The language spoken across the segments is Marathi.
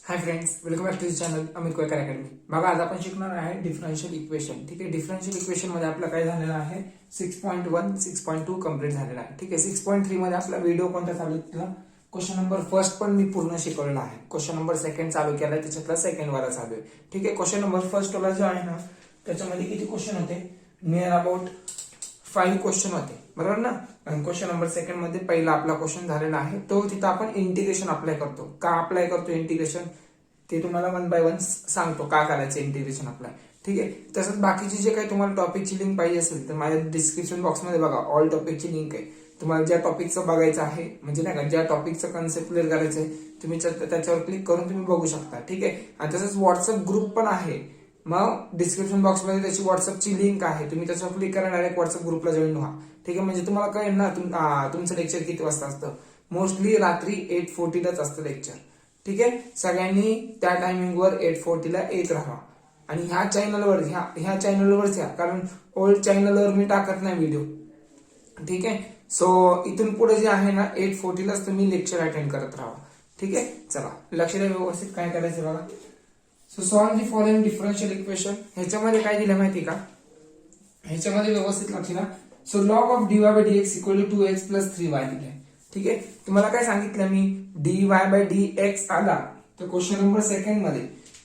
High friends, welcome back to this channel Amit Koykar academy. बघा, आज आपण शिकणार आहे डिफरन्शियल इक्वेशन. ठीक आहे, डिफरन्शियल इक्वेशन मध्ये आपलं काय झालेलं आहे 6.1 6.2 कम्प्लीट झालेला आहे. ठीक आहे, 6.3 मध्ये आपला व्हिडिओ कोणता चालू केला, क्वेश्चन नंबर फर्स्ट पण मी पूर्ण शिकवलेला आहे. क्वेश्चन नंबर सेकंड चालू केला, त्याच्यातला सेकंड वाला चालू आहे. ठीक आहे, क्वेश्चन नंबर फर्स्ट वाला जो आहे ना, त्याच्यामध्ये किती क्वेश्चन होते, नियर अबाउट 5 क्वेश्चन होते, बरोबर ना. आणि क्वेश्चन नंबर सेकंड मध्ये पहिला आपला क्वेश्चन झालेला आहे, तो तिथं आपण इंटिग्रेशन अप्लाय करतो. का अप्लाय करतो इंटिग्रेशन ते तुम्हाला 1 बाय 1 सांगतो का करायचं इंटिग्रेशन अप्लाय. ठीक आहे, तसंच बाकीचे जे काही तुम्हाला टॉपिकची लिंक पाहिजे असेल तर माझ्या डिस्क्रिप्शन बॉक्समध्ये बघा, ऑल टॉपिकची लिंक आहे. तुम्हाला ज्या टॉपिकचं बघायचं आहे, म्हणजे नाही का, ज्या टॉपिकचं कन्सेप्ट क्लिअर करायचं आहे, तुम्ही त्याच्यावर क्लिक करून तुम्ही बघू शकता. ठीक आहे, आणि तसंच व्हॉट्सअप ग्रुप पण आहे. मग डिस्क्रिप्शन बॉक्समध्ये त्याची व्हॉट्सअपची लिंक आहे, तुम्ही त्याच्यावर क्लिक करा, डायरेक्ट व्हॉट्सअप ग्रुपला जॉईन व्हा. ठीक आहे, म्हणजे तुम्हाला कळेल ना तुमचं लेक्चर किती वाजता असतं. मोस्टली रात्री 8:40लाच असतं लेक्चर. ठीक आहे, सगळ्यांनी त्या टायमिंगवर 8:40ला येत राहा. आणि ह्या चॅनलवर या, कारण ओल्ड चॅनलवर मी टाकत नाही व्हिडिओ. ठीक आहे, सो इथून पुढे जे आहे ना 8:40लाच तुम्ही लेक्चर अटेंड करत राहा. ठीक आहे, चला लक्ष द्या व्यवस्थित काय करायचं बघा. So solve the following differential equation. ह्याच्यामध्ये काय दिलं माहिती का, ह्याच्यामध्ये व्यवस्थित लक्ष द्या. So log of dy by dx equal to 2x plus 3y दिले. ठीक आहे, तुम्हाला काय सांगितलं मी, dy बाय dx आला तर क्वेश्चन नंबर सेकंड मध्ये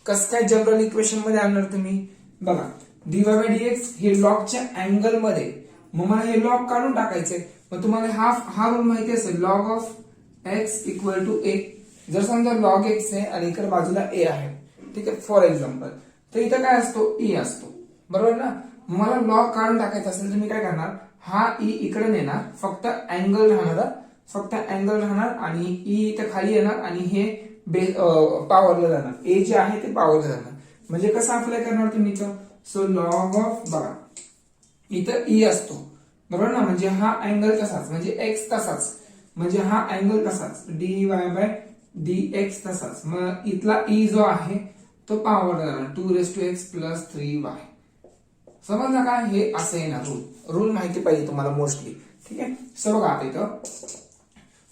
कसं काय जनरल इक्वेशन मध्ये आणणार तुम्ही. बघा, dy बाय dx हे लॉगच्या अँगल मध्ये, मग मला हे लॉग काढून टाकायचे. मग तुम्हाला हा रूल माहिती असेल, log of x equal to a. जर समजा लॉग x आहे आणि इकडे बाजूला a आहे, ठीक आहे, फॉर एक्झाम्पल, तर इथं काय असतो, e असतो, बरोबर ना. मला लॉग काढून टाकायचा असेल तर मी काय करणार, हा e इकडे नेणार, फक्त अँगल राहणार आणि e इथं खाली येणार आणि हे पॉवरला जाणार, a जे आहे ते पॉवरला जाणार. म्हणजे कसं अप्लाय करणार तुम्ही इथं, सो लॉग ऑफ, बघा इथं e असतो, बरोबर ना, म्हणजे हा अँगल तसाच, म्हणजे x तसाच, म्हणजे हा अँगल तसाच, dy बाय dx तसाच. मग इथला e जो आहे तो पॉवरला जाणार, 2x प्लस 3y. समजलं का, हे असं येणार रूल माहिती पाहिजे तुम्हाला मोस्टली. ठीक आहे, सो बघा आता इथं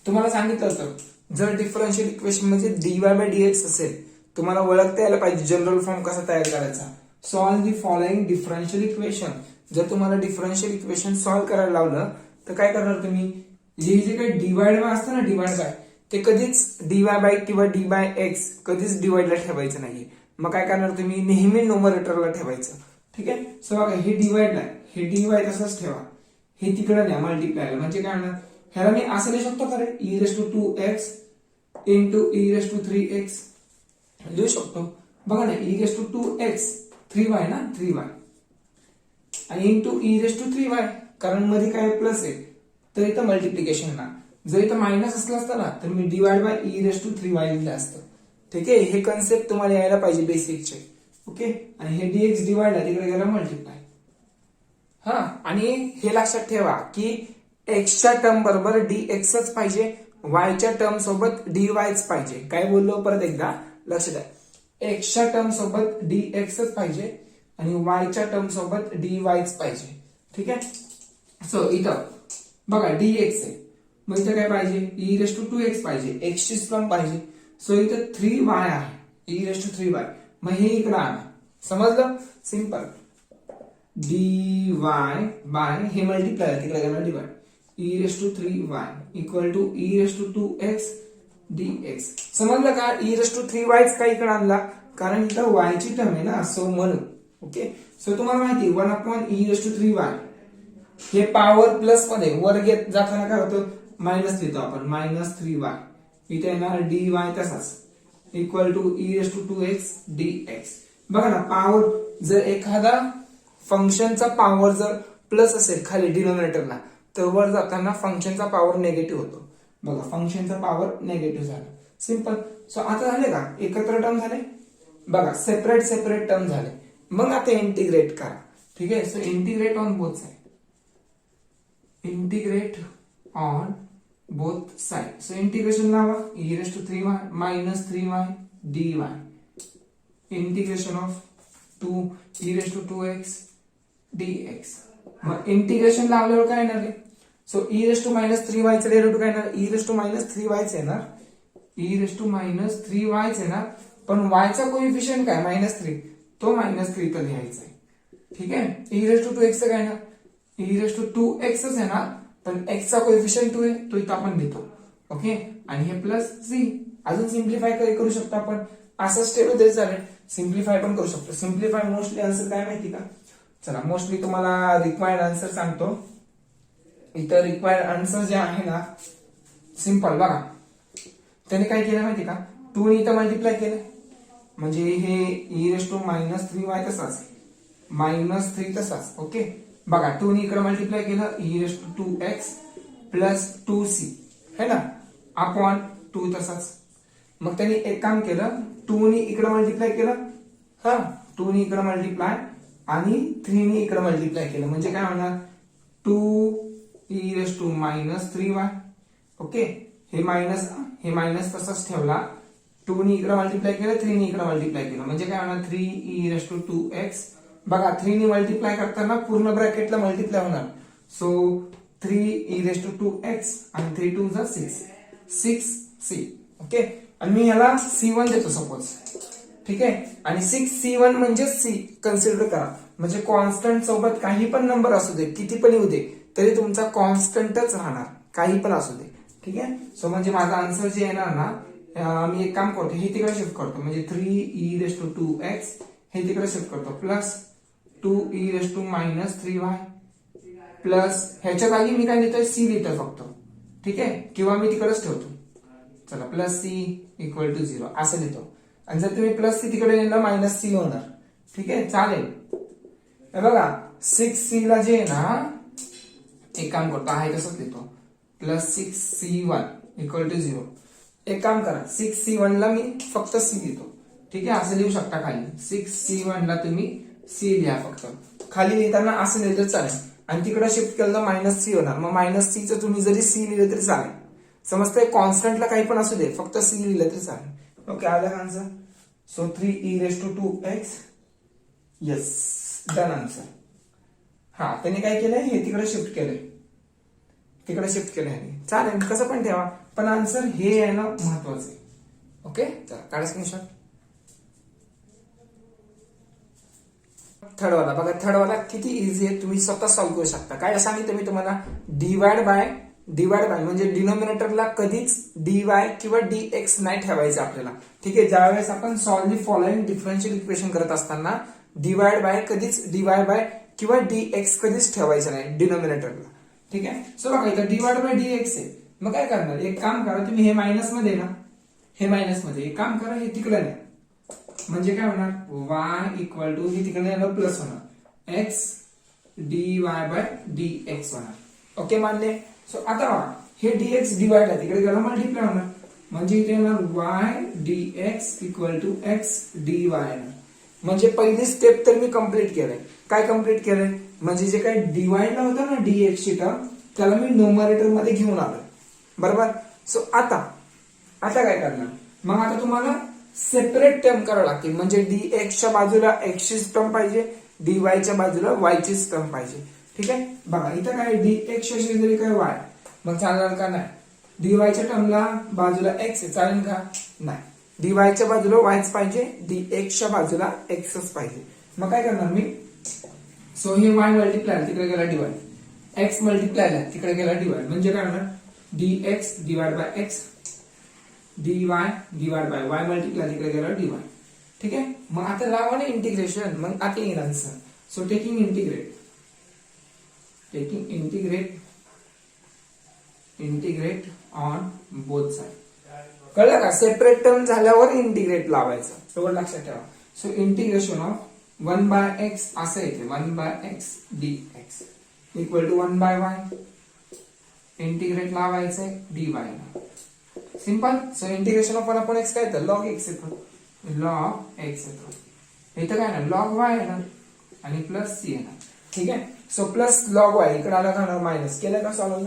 तुम्हाला सांगितलं होतं, जर डिफरन्शियल इक्वेशन मध्ये dy बाय dx असेल, तुम्हाला ओळखता यायला पाहिजे जनरल फॉर्म कसा तयार करायचा. Solve the following differential equation. जर तुम्हाला डिफरन्शियल इक्वेशन सॉल्व करायला लावलं तर काय करणार तुम्ही, जे काही डिवाइड बाय असतं ना, डिवाइड बाय, ते कधीच dy बाय किंवा d बाय x कधीच डिवाइडला ठेवायचं नाही. मग काय करणार तुम्ही, नेहमी न्यूमरेटरला ठेवायचं. ठीक आहे, सो बघा हे डिवाइडला आहे, हे dy तसंच ठेवा, हे तिकडे नाही मल्टिप्लाय. म्हणजे काय होणार, ह्याला मी असं लिहू शकतो का रे, e2x इंटू e3x लिहू शकतो. बघा ना, e2x 3y ना, 3y आणि इंटू e3y, कारण मध्ये काय प्लस आहे तर इथं मल्टिप्लिकेशन ना. जर इथं मायनस असलं असतं ना तर मी डिवाइड बाय e3y लिहिलं असतं. ठीक आहे, हे कन्सेप्ट तुम्हाला यायला पाहिजे बेसिकचे. ओके, आणि हे dx डिवाइड आहे, तिकडे गेला मल्टिप्लाय. हा, आणि हे लक्षात ठेवा की एक्सच्या टर्म बरोबर dxच पाहिजे, वायच्या टर्म सोबत dyच पाहिजे. काय बोललो परत एकदा लक्ष द्या, एक्सच्या टर्म सोबत dxच पाहिजे आणि वायच्या टर्म सोबत dyच पाहिजे. ठीक आहे, सो इथं बघा dx आहे, मग इथं काय पाहिजे, e2x पाहिजे, x ची टर्म पाहिजे. सो इथं 3y आहे, e3y, मग हे इकडे आणा. समजलं, सिंपल. dy बाय हे मल्टिप्लाय, तिकडे गेला divide, e3y equal to e2x dx. समजलं का, e3y का इकडे आणला, कारण इथं y ची टर्म आहे ना, सो म्हणून. ओके, सो तुम्हाला माहिती 1/e3y, हे पॉवर प्लस मध्ये वर घेत जाताना काय होतं, मायनस लिहितो आपण, -3y. इथे येणार dy तसाच इक्वल टू e2x dx. बघा ना, पॉवर जर एखादा फंक्शनचा पॉवर जर प्लस असेल खाली डिनोमिनेटरला, तर वर जाताना फंक्शनचा पॉवर निगेटिव्ह होतो. बघा, फंक्शनचा पॉवर निगेटिव्ह झाला, सिंपल. सो आता झाले का, एकत्र टर्म झाले, बघा सेपरेट टर्म झाले. मग आता इंटिग्रेट करा. ठीक आहे, so integrate on both side, integrate on both side. So integration लावा, e3y minus 3y dy integration of 2e2x dx. मग इंटिग्रेशन लावल्यावर काय येणार आहे, सो e−3y चा डेरिव्हेटिव्ह काय येणार, e−3y येणार, e−3y येणार. पण वायचा कोइफिशियंट काय -3, तो -3 इथं लिहायचा आहे. ठीक आहे. e⁻²x काय ना, e⁻²x आहे ना, पण x चा कोइफिशियंट 2 आहे, तो इथं आपण लिहितो. ओके. आणि हे प्लस c. अजून सिम्प्लिफाय करू शकतो आपण, असंच ठेवलं तरी चालेल, सिम्प्लिफाय पण करू शकतो. सिम्प्लिफाय मोस्टली आन्सर काय माहिती का, चला मोस्टली तुम्हाला रिक्वायर्ड आन्सर सांगतो. इथं रिक्वायर्ड आन्सर जे आहे ना, सिंपल बघा, त्याने काय केलं माहिती का, 2 इथं मल्टिप्लाय केलं, म्हणजे हे e⁻³ तसाच, -3 तसाच. ओके. बघा 2 इकडे मल्टिप्लाय केलं, e⁻²x प्लस 2c है ना, अपॉन 2 तसाच. मग त्यांनी एक काम केलं, 2 ने इकडे मल्टिप्लाय केलं, हा 2 ने इकडे मल्टिप्लाय आणि 3 ने इकडे मल्टिप्लाय केलं, म्हणजे काय होणार 2e⁻³ ओके. हे मायनस तसाच ठेवला, 2 ने इकडे मल्टिप्लाय केलं, 3 ने इकडे मल्टिप्लाय केलं, म्हणजे काय होणार 3e⁻²x. बघा 3 ने मल्टिप्लाय करताना पूर्ण ब्रॅकेटला मल्टिप्लाय होणार, सो 3e⁻²x आणि 3 2 जा 6c. ओके. आणि मी ह्याला c1 देतो सपोज. ठीक आहे. आणि 6c1 म्हणजे c कन्सिडर करा, म्हणजे कॉन्स्टंट सोबत काही पण नंबर असू दे, किती पण येऊ दे, तरी तुमचा कॉन्स्टंटच राहणार, काही पण असू दे. ठीक आहे. सो म्हणजे माझा आन्सर जे येणार ना, मी एक काम करतो, हे तिकडे शिफ्ट करतो, म्हणजे 3e⁻²x हे तिकडे शिफ्ट करतो, प्लस 2e⁻³ प्लस ह्याच्या जागी मी काय लिहितोय, c लिहितोय फक्त. ठीक आहे. किंवा मी तिकडेच ठेवतो, चला प्लस c = 0 असं लिहितो. आणि जर तुम्ही प्लस c तिकडे नेलं, -c होणार. ठीक आहे. चालेल. बघा 6c ला जे आहे ना, एक काम करतो, आहे तसंच लिहितो, प्लस 6c1 = 0. एक काम करा, 6c1 ला मी फक्त c लिहितो. ठीक आहे. असं लिहू शकता खाली, 6c1 ला तुम्ही c लिहा फक्त. खाली लिहिताना असं लिहिलं चालेल, आणि तिकडे शिफ्ट केलं तर -c होणार, मग -c चं तुम्ही जरी c लिहिलं तरी चालेल. समजतंय. कॉन्स्टंटला काही पण असू दे, फक्त c लिहिलं तरी चालेल. ओके. आलं का answer? So 3e⁻²x. Yes, done answer. हा, त्याने काय केलंय, हे तिकडे शिफ्ट केलंय, चालेल, कसं पण ठेवा, पण आन्सर हे येणं महत्वाचं आहे. ओके. चला काढा स्क्रीनशॉट. थर्ड वाला किती इझी आहे, तुम्ही स्वतः सॉल्व्ह करू शकता. काय सांगितलं मी तुम्हाला, डिवाइड बाय म्हणजे डिनोमिनेटरला कधीच dy किंवा dx नाही ठेवायचं आपल्याला. ठीक आहे. ज्यावेळेस आपण solve the following differential equation करत असताना डिवाइड बाय कधीच dy किंवा dx कधीच ठेवायचं नाही डिनोमिनेटरला. ठीक आहे. सो बघा इथं डिवाइड बाय dx आहे, मग काय करणार, एक काम करा, तुम्ही हे मायनस मध्ये ना, हे मायनस मध्ये एक काम करा, हे तिकडे नाही, म्हणजे काय होणार, y हे तिकडे नेलं प्लस होणार, x dy बाय dx होणार. ओके. मानले. सो आता बघा, हे dx डिवाइड आहे, तिकडे गेला मल्टिप्लाय होणार, म्हणजे इथे येणार y dx = x dy. म्हणजे पहिली स्टेप तर मी कंप्लीट केलंय. काय कंप्लीट केलंय, म्हणजे जे काही डिवाइडला होतं ना dx ची टर्म, त्याला मी न्यूमरेटर मध्ये घेऊन आलोय. बरोबर. सो आता काय करणार, मग आता तुम्हाला सेपरेट टर्म करावं लागतील, म्हणजे dx च्या बाजूला x ची टर्म पाहिजे, dy च्या बाजूला y ची टर्म पाहिजे. ठीक आहे. बघा इथं काय, dx च्या शेजारी काय y, मग चालणार का नाही. dy च्या टर्मला बाजूला x आहे, चालेल का नाही. dy च्या बाजूला yच पाहिजे, dx च्या बाजूला xच पाहिजे. मग काय करणार मी, सो हे y मल्टिप्लाय तिकडे गेला dy, x मल्टिप्लाय तिकडे गेला dy, म्हणजे काय होणार, dx divide by x, dy divide by y multiply तिकडे गेला dy. ठीक आहे. मग आता लावा ना इंटिग्रेशन, मग आता येईल answer. So taking integrate on both side. कळलं का. सेपरेट टर्म झाल्यावर इंटिग्रेट लावायचं, एवढं लक्षात ठेवा. सो इंटिग्रेशन ऑफ 1/x असं येते, 1/x dx = 1/y. इंटिग्रेट लावायचंय dy ला, simple. So integration of 1/x काय येतं, log x येतो, इथं काय ना log y येणार आणि प्लस c येणार. ठीक आहे. सो प्लस log y इकडे आला का मायनस, केलं का सॉल्व्ह.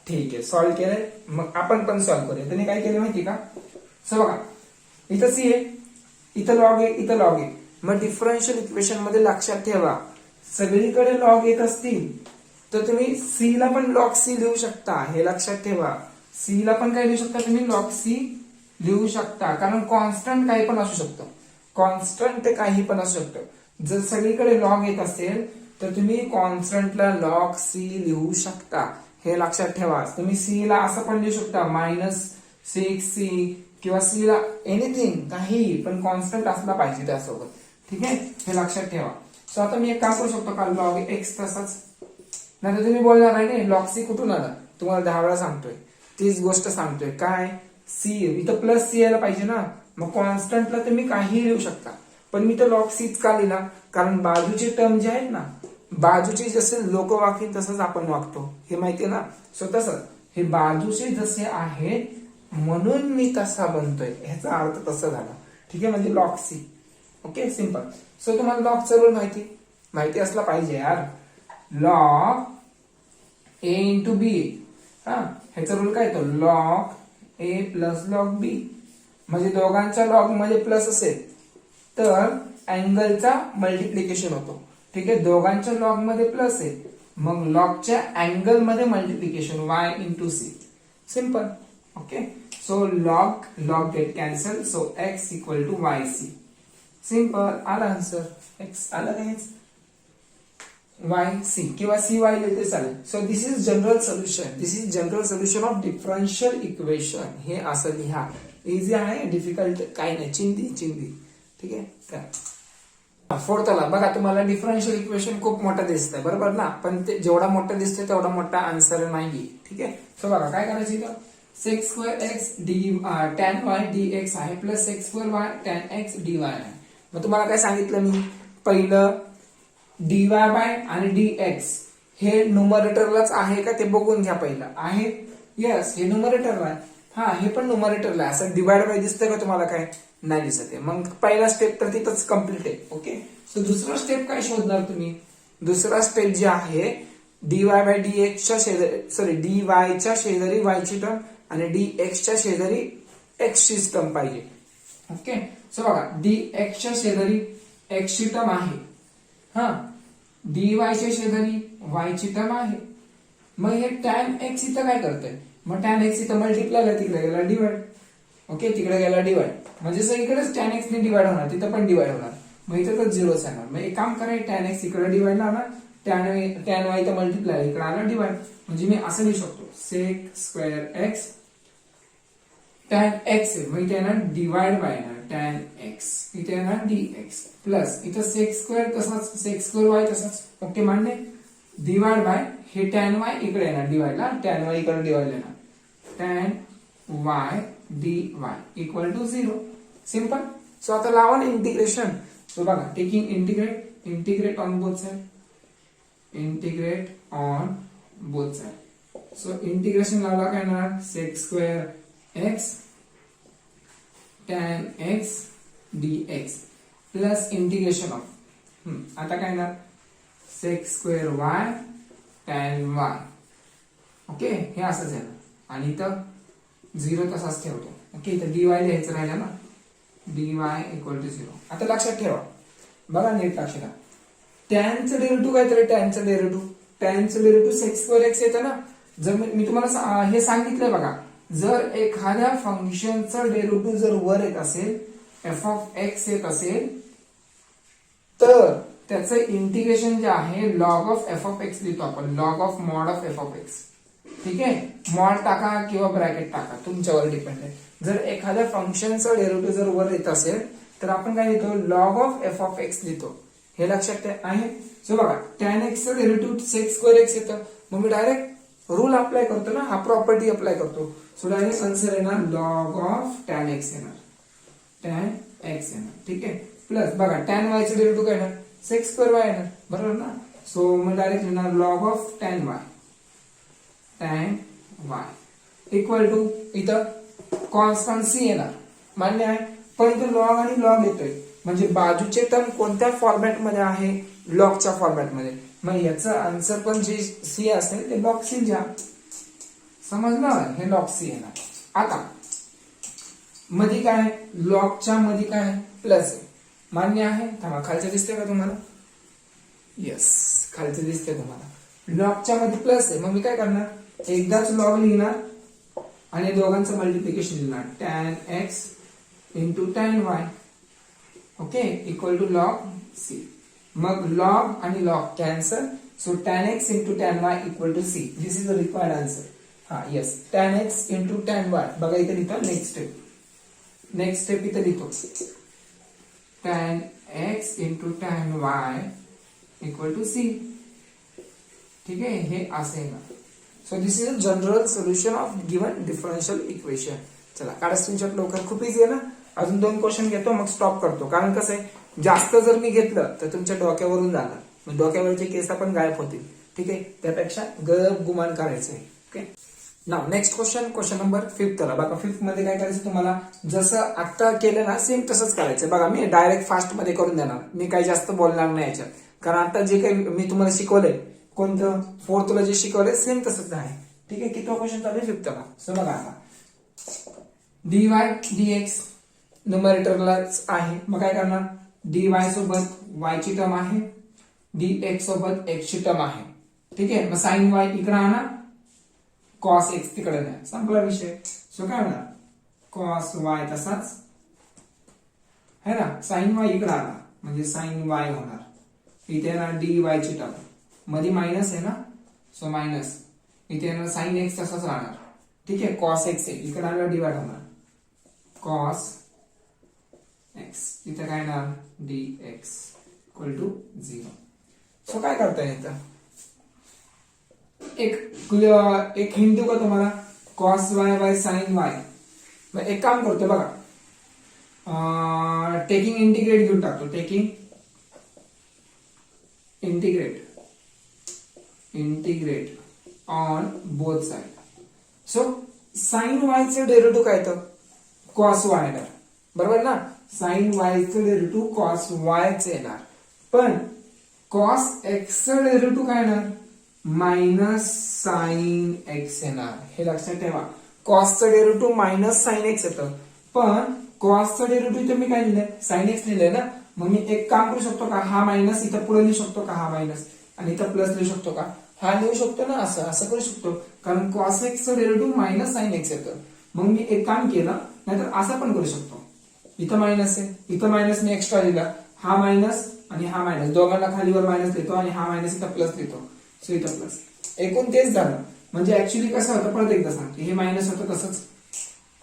ठीक आहे. सॉल्व्ह केलंय, मग आपण पण सॉल्व्ह करूया. त्याने काय केलं माहिती का, सो बघा इथं c आहे, इथं log आहे, इथं log आहे. मग डिफरन्शियल इक्वेशन मध्ये लक्षात ठेवा, सगळीकडे log येत असतील तर तुम्ही c ला पण log c लिहू शकता, हे लक्षात ठेवा. c ला पण काय लिहू शकता तुम्ही, log c लिहू शकता, कारण कॉन्स्टंट काही पण असू शकतं, कॉन्स्टंट काही पण असू शकतं. जर सगळीकडे लॉग येत असेल तर तुम्ही कॉन्स्टंटला लॉग सी लिहू शकता, हे लक्षात ठेवा. तुम्ही सी ला असं पण लिहू शकता -6c किंवा सी ला एनिथिंग, काही पण कॉन्स्टंट असला पाहिजे त्यासोबत, ठीक आहे, हे लक्षात ठेवा. सो आता मी एक काम करू शकतो का, लॉग एक्स तसाच, नाही तर तुम्ही बोलणार नाही लॉग सी कुठून आला, तुम्हाला 10 वेळा सांगतोय, तीच गोष्ट सांगतोय. काय सी इथं प्लस सी यायला पाहिजे ना, मग कॉन्स्टंटला तुम्ही काही लिहू शकता, पण मी तर लॉग सीच का लिहिला, कारण बाजूचे टर्म जे आहेत ना, बाजूचे जसे लोक वागतील तसंच आपण वागतो, हे माहितीये ना. सो तसंच हे बाजूचे जसे आहेत म्हणून मी तसा बनतोय, ह्याचा अर्थ तसा झाला, ठीक आहे, म्हणजे log C. Okay, simple. So तुम्हाला लॉगचा रूल माहिती असला पाहिजे यार. लॉग ए इंटू बी, हा ह्याचा रूल काय येतो, लॉग ए प्लस लॉग बी, म्हणजे दोघांच्या लॉग मध्ये प्लस असेल तर अँगलचा मल्टिप्लिकेशन होतो, ठीक आहे. दोघांच्या लॉग मध्ये प्लस आहे, मग लॉगच्या अँगल मध्ये multiplication y into c, simple. Okay, so log get cancel, so x equal to y c, simple. आला आन्सर, एक्स आला काहीच, वाय सी किंवा सी वाय लिहिते चालेल. So this is general solution of differential equation. हे असं लिहा, इझी आहे, डिफिकल्ट काही नाही, चिंदी, ठीक आहे. फोर्थला बघा, तुम्हाला डिफरन्शियल इक्वेशन खूप मोठं दिसतंय, बरोबर ना, पण ते जेवढा मोठा दिसतोय तेवढा मोठा आन्सर नाही, ठीक आहे. सो बघा काय करायचं इथं, sex square x d tan y d x आहे plus sec square y tan x d y आहे. मग तुम्हाला काय सांगितलं मी, पहिलं डी वाय बाय आणि डी एक्स हे न्यूमरेटरलाच आहे का ते बघून घ्या पहिलं. आहे, यस, हे न्यूमरेटरला आहे, हा हे पण न्यूमरेटरला आहे. असं डिवाइड बाय दिसतंय का तुम्हाला, काय नाही दिसत आहे, मग पहिला स्टेप तर तिथंच कम्प्लीट आहे. ओके, सो दुसरा स्टेप काय शोधणार तुम्ही, दुसरा स्टेप जे आहे डी वाय बाय डी एक्सच्या शेजारी, डी वायच्या शेजारी वायची टर्म आणि डी एक्सच्या शेजारी एक्सची टर्म पाहिजे. ओके, सो बघा डी एक्सच्या शेजारी एक्सची टर्म आहे, हा डी वायच्या शेजारी वायची टर्म आहे, मग हे टॅन एक्स इथं काय करतंय, मग टॅन एक्स इथं मल्टिप्लाय, तिकडे गेला डिवाइड. ओके, तिकडे गेला डिवाइड, म्हणजे सगळीकडेच टॅन एक्स ने डिवाइड होणार, तिथं पण डिवाइड होणार, मग इथं तर झिरोच येणार. मग एक काम करायचं, टॅन एक्स इकडे डिवाइड लावणार, टॅन वाय इथं मल्टिप्लाय, इकडे आला डिवाइड, म्हणजे मी असं लिहू शकतो sec square x tan x, मग इथे येणार डिवाइड बाय टॅन एक्स, इथे येणार डी एक्स प्लस इथं सेक्स स्क्वेअर तसाच, सेक्स स्क्वेअर वाय तसाच. ओके, मान्य, डिवाइड बाय हे टॅन वाय इकडे येणार डिवाइडला, टॅन वाय इकडे डिवाइड येणार, tan y d y equal to 0, simple. So आता लावा ना इंटिग्रेशन. सो बघा, taking integrate on both side, so integration लावला काय येणार, secs square x tan x d x plus integration of, आता काय येणार secs square y tan y. Okay, हे असंच आहे ना, आणि इथं 0 तसाच ठेवतो. ओके, इथं डी वाय लिहायचं राहिलं ना, डी वाय इक्वल टू 0. आता लक्षात ठेवा, बघा नीट लक्षात ठेवा, टॅनचं डेरिव्हेटिव्ह काय तर, टॅनचं डेरिव्हेटिव्ह सेक्स स्क्वेअर एक्स येतं ना. जर मी तुम्हाला हे सांगितलंय बघा, जर एखाद्या फंक्शनचं डेरिव्हेटिव्ह जर वर येत असेल, एफ ऑफ एक्स येत असेल, तर त्याचं इंटिग्रेशन जे आहे log of f of x लिहितो आपण, log of mod of f of x. ठीक आहे, मॉड टाका किंवा ब्रॅकेट टाका, तुमच्यावर डिपेंड आहे. जर एखाद्या फंक्शनचं डेरिव्हेटिव्ह जर वर येत असेल तर आपण काय लिहितो, log of f of x लिहितो, हे लक्षात आहे. सो बघा, टॅन एक्सचं डेरिव्हेटिव्ह सेक्स स्क्वेअर एक्स येतं, मग मी डायरेक्ट रूल अप्लाय करतो ना, हा प्रॉपर्टी अप्लाय करतो. सो डायरेक्ट आन्सर येणार लॉग ऑफ टॅन एक्स येणार, टॅन एक्स येणार. ठीक आहे, प्लस बघा टॅन वायचं डेरिव्हेटिव्ह काय येणार, सेक्स स्क्वेअर वाय येणार, बरोबर ना. सो मग डायरेक्ट लिहिणार log of tan y, tan y equal to इथं कॉन्स्टंट सी येणार, मान्य आहे. पण इथं लॉग आणि लॉग येतोय, म्हणजे बाजूचे टर्म कोणत्या फॉर्मॅट मध्ये आहे, लॉगच्या फॉर्मॅट मध्ये. मग याचं आन्सर पण जे सी असेल ते लॉग सी घ्या, समजलं, हे लॉग सी येणार. आता मध्ये काय, लॉगच्या मध्ये काय प्लस आहे, मान्य आहे. थांबा, खालचं दिसतंय का तुम्हाला, येस खालचं दिसतंय तुम्हाला, लॉगच्या मध्ये प्लस आहे. मग मी काय करणार, एकदाच लॉग लिहिणार आणि दोघांचं मल्टिप्लिकेशन लिहिणार tan x into tan y. Okay equal to log c. मग लॉग आणि log cancel. So tan x into tan y equal to c. This is the required answer. हा yes tan x into tan y. बघा इथे लिहितो नेक्स्ट स्टेप इथे लिहितो tan x into tan y equal to c. ठीक आहे हे असं आहे ना. So this is a general solution of given differential equation. चला काढा स्क्रीनशॉट लवकर. खूप इझी आहे ना. अजून 2 क्वेश्चन घेतो मग स्टॉप करतो. कारण कसं आहे जास्त जर मी घेतलं तर तुमच्या डोक्यावरून जाणार. मग डोक्यावरचे केस आपण गायब होतील. ठीक आहे त्यापेक्षा गप गुमान करायचंय. ओके नाव नेक्स्ट क्वेश्चन नंबर 5. बघा 5 मध्ये काय करायचं तुम्हाला जसं आता केलं ना सेम तसंच करायचं. बघा मी डायरेक्ट फास्ट मध्ये करून देणार. मी काही जास्त बोलणार नाही याच्यात. कारण आता जे काही मी तुम्हाला शिकवलंय कोणतं 4th ला जे शिकवलंय सेम तसंच आहे. ठीक आहे किती क्वेश्चन चालू आहे 5th ला. सो बघा आता dy dx न्यूमरेटरलाच आहे. मग काय करणार dy सोबत y ची टर्म आहे dx सोबत x ची टर्म आहे. ठीक आहे मग sin y इकडे आणा cos x तिकडे नाही. संपला विषय. सो काय होणार cos y तसाच है ना. sin y इकडे आला म्हणजे sin y होणार. इथे येणार dy ची टर्म मध्ये मायनस आहे ना. सो मायनस इथे येणार sin x तसाच राहणार. ठीक आहे cos x आहे इकडे आला डिवाइड होणार cos x. इथे काय येणार dx इक्वल टू 0. सो काय करता येतं एक हिंट देऊ का तुम्हाला cos y by sin y. मग एक काम करतो बघा टेकिंग इंटिग्रेट घेऊन टाकतो. Taking integrate on both side. So sin y चे डेरिव्हेटिव्ह काय येतं cos y येणार बरोबर ना. sin y चे डेरिव्हेटिव्ह cos y चे येणार. पण cos x चे डेरिव्हेटिव्ह काय येणार मायनस sin x येणार. हे लक्षात ठेवा cos चं डेरिव्हेटिव्ह मायनस sin x येतं. पण cos चं डेरिव्हेटिव्ह इथे मी काय लिहिलंय sin x लिहिलंय ना. मग मी एक काम करू शकतो का हा मायनस इथं पुढे लिहू शकतो का हा मायनस आणि इथं प्लस लिहू शकतो का हा लिहू शकतो ना. असं करू शकतो कारण cos x चं डेरिव्हेटिव्ह मायनस sin x येतं. मग मी एक काम केलं नाहीतर असं पण करू शकतो. इथं मायनस आहे इथं मायनस मी एक्स्ट्रा लिहिला. हा मायनस आणि हा मायनस दोघांना खालीवर मायनस लिहितो आणि हा मायनस इथं प्लस लिहितो. सो इथं प्लस एकूण तेच झालं. म्हणजे ऍक्च्युली कसं होतं परत एकदा सांगते हे मायनस होतं तसंच.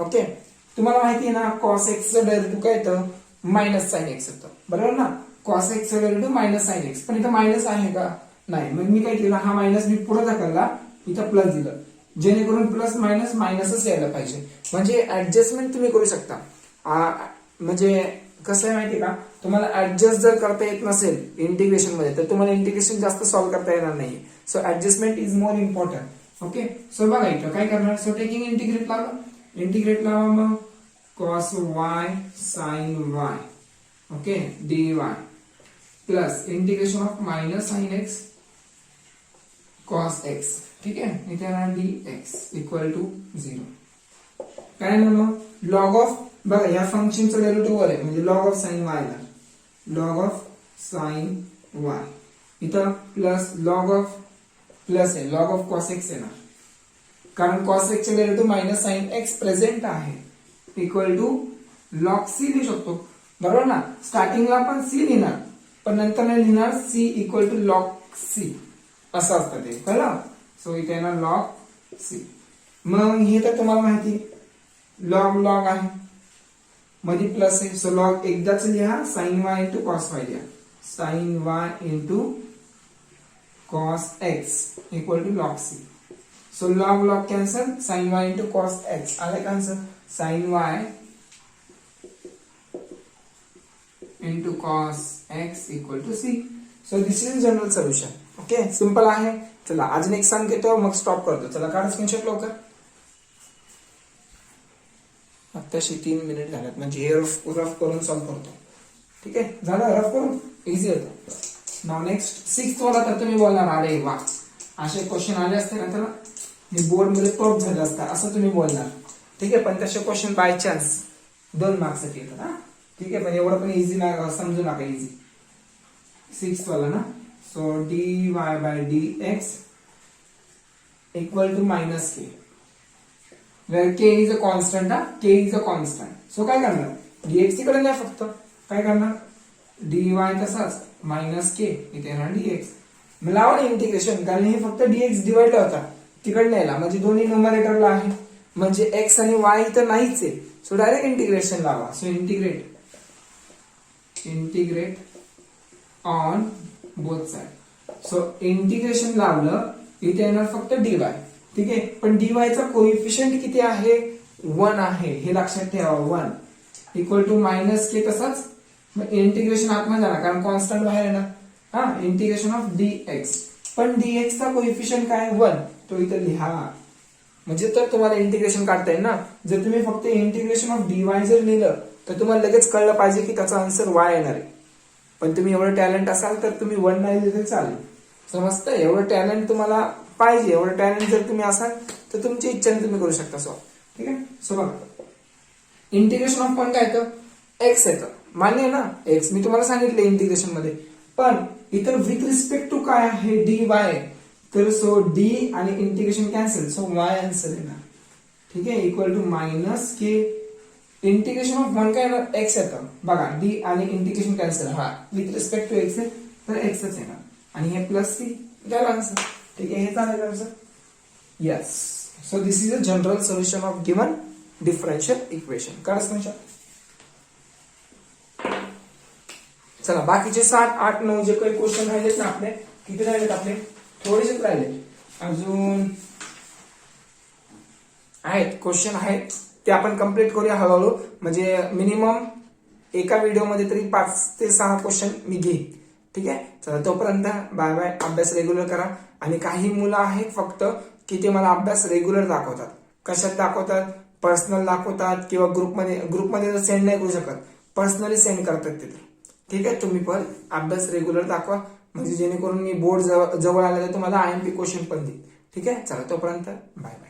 ओके तुम्हाला माहिती आहे ना cos x चं डेरिव्हेटिव्ह काय येतं मायनस sin x येतं बरोबर ना. cos x चं डेरिव्हेटिव्ह मायनस sin x. पण इथं मायनस आहे का नाही. मग मी काय केलं हा मायनस मी पुढे ढकलला इथं प्लस दिलं जेणेकरून प्लस मायनस मायनसच यायला पाहिजे. म्हणजे ऍडजस्टमेंट तुम्ही करू शकता. म्हणजे कसं आहे माहितीये का तुम्हाला ऍडजस्ट जर करता येत नसेल इंटिग्रेशन मध्ये तर तुम्हाला इंटिग्रेशन जास्त सॉल्व्ह करता येणार नाही. So adjustment is more important. Okay so बघा इथं काय करणार. सो टेकिंग इंटिग्रेट लावा मग cos y sin y okay dy plus integration of minus sin x cos x. ठीक आहे इथे येणार dx इक्वल टू 0. काय ना मग लॉग ऑफ बघा या फंक्शनचं डेरिव्हेटिव्ह वर आहे म्हणजे log ऑफ sin y ला log ऑफ sin y इथं प्लस log ऑफ प्लस आहे log ऑफ cos x येणार कारण cos x चे derivative minus sin x present आहे इक्वल टू log c लिहू शकतो बरोबर ना. स्टार्टिंगला आपण c लिहिणार पण नंतर नाही लिहिणार c equal to log c असं असतं ते कळलं. सो इथे येणार log c. मग हे तर तुम्हाला माहिती log आहे मध्ये प्लस आहे. सो log एकदाच लिहा sin y into cos y लिहा sin y into cos x equal to log c. So log cancel sin y into cos x आले का answer sin y into cos x equal to c. So this is general solution. Okay simple आहे. चला अजून एक सम घेतो मग स्टॉप करतो. चला काढा स्क्रीनशॉट लवकर. आताशी 3 मिनिट झालेत म्हणजे हे रफ करून सॉल्व करतो. ठीक आहे झालं रफ करून इझी होतं. नाव नेक्स्ट 6th वाला तर तुम्ही बोलणार अरे वा असे क्वेश्चन आले असते ना तर मी बोर्ड मध्ये टॉप झालं असतं असं तुम्ही बोलणार. ठीक आहे पण तसे क्वेश्चन बाय चान्स 2 मार्क्स साठी येतात. हा ठीक आहे पण एवढं पण इझी ना समजू नका इझी. 6th वाला ना. So dy by dx equal to minus k. Where k is a constant. K is a constant. So काय करणार, डीएक्स तिकडे नाही, फक्त काय करणार dy तसाच मायनस के इथे येणार डीएक्स. लावा ना इंटिग्रेशन, कारण हे फक्त डीएक्स डिवाइडला होता, तिकडे न्यायला म्हणजे दोन्ही न्यूमरेटरला आहे, म्हणजे एक्स आणि वाय इथं नाहीच आहे. सो डायरेक्ट इंटिग्रेशन लावा. So integrate on both side. So integration लावलं, इथे येणार फक्त डीवाय. ठीक आहे, पण डीवायचा कोइफिशियंट किती आहे, 1 आहे, हे लक्षात ठेवा. 1 इक्वल टू मायनस के. तसाच इंटिग्रेशन आतमध्ये जाणार कारण कॉन्स्टंट बाहेर येणार. इंटिग्रेशन ऑफ डीएक्स, पण डीएक्स चा कोइफिशियंट काय 1, तो इथे लिहा. म्हणजे तर तुम्हाला इंटिग्रेशन काढता येईल ना. जर तुम्ही फक्त इंटिग्रेशन ऑफ डीवाय जर लिहिलं तर तुम्हाला लगेच कळलं पाहिजे की त्याचा आन्सर वाय येणार आहे. पण तुम्ही एवढं टॅलेंट असाल तर तुम्ही 1 नाही लिहिलं चालेल. समजतं, एवढं टॅलेंट तुम्हाला पाहिजे. एवढं टॅलेंट जर तुम्ही असाल तर तुमची इच्छाने तुम्ही करू शकता सॉल्व. ठीक आहे. सो बघा, इंटिग्रेशन ऑफ पण काय येतं, एक्स येतं, मान्य आहे ना. एक्स मी तुम्हाला सांगितलं इंटिग्रेशन मध्ये, पण इथं विथ रिस्पेक्ट टू काय आहे डी वाय. तर सो डी आणि integration cancel, so y answer येणार. ठीक आहे, equal to minus k. Integration of 1 काय येणार, एक्स येतं. बघा डी आणि integration cancel, with respect to x आहे तर एक्सच येणार, आणि हे प्लस सी झालं आन्सर. ठीक आहे, हे चालेल answer. Yes. So this is a general solution of given differential equation. कळलं तुमच्या. चला, बाकीचे 7, 8, 9 जे काही क्वेश्चन राहिलेत ना आपले, किती राहिलेत आपले, थोडेसेच राहिले, अजून आहेत क्वेश्चन आहेत, ते आपण कम्प्लीट करूया हळूहळू. म्हणजे मिनिमम एका व्हिडिओमध्ये तरी 5 ते 6 क्वेश्चन मी घेईन. ठीक आहे. चला, तोपर्यंत बाय बाय. अभ्यास रेग्युलर करा. आणि काही मुलं आहेत फक्त की ते मला अभ्यास रेग्युलर दाखवतात. कशात दाखवतात, पर्सनल दाखवतात किंवा ग्रुपमध्ये जर सेंड नाही करू शकत, पर्सनली सेंड करतात तिथे. ठीक आहे, तुम्ही पण अभ्यास रेग्युलर दाखवा, म्हणजे जेणेकरून मी बोर्ड जवळ आलं तर तुम्हाला IMP क्वेश्चन पण देईल. ठीक आहे. चला, तोपर्यंत बाय बाय.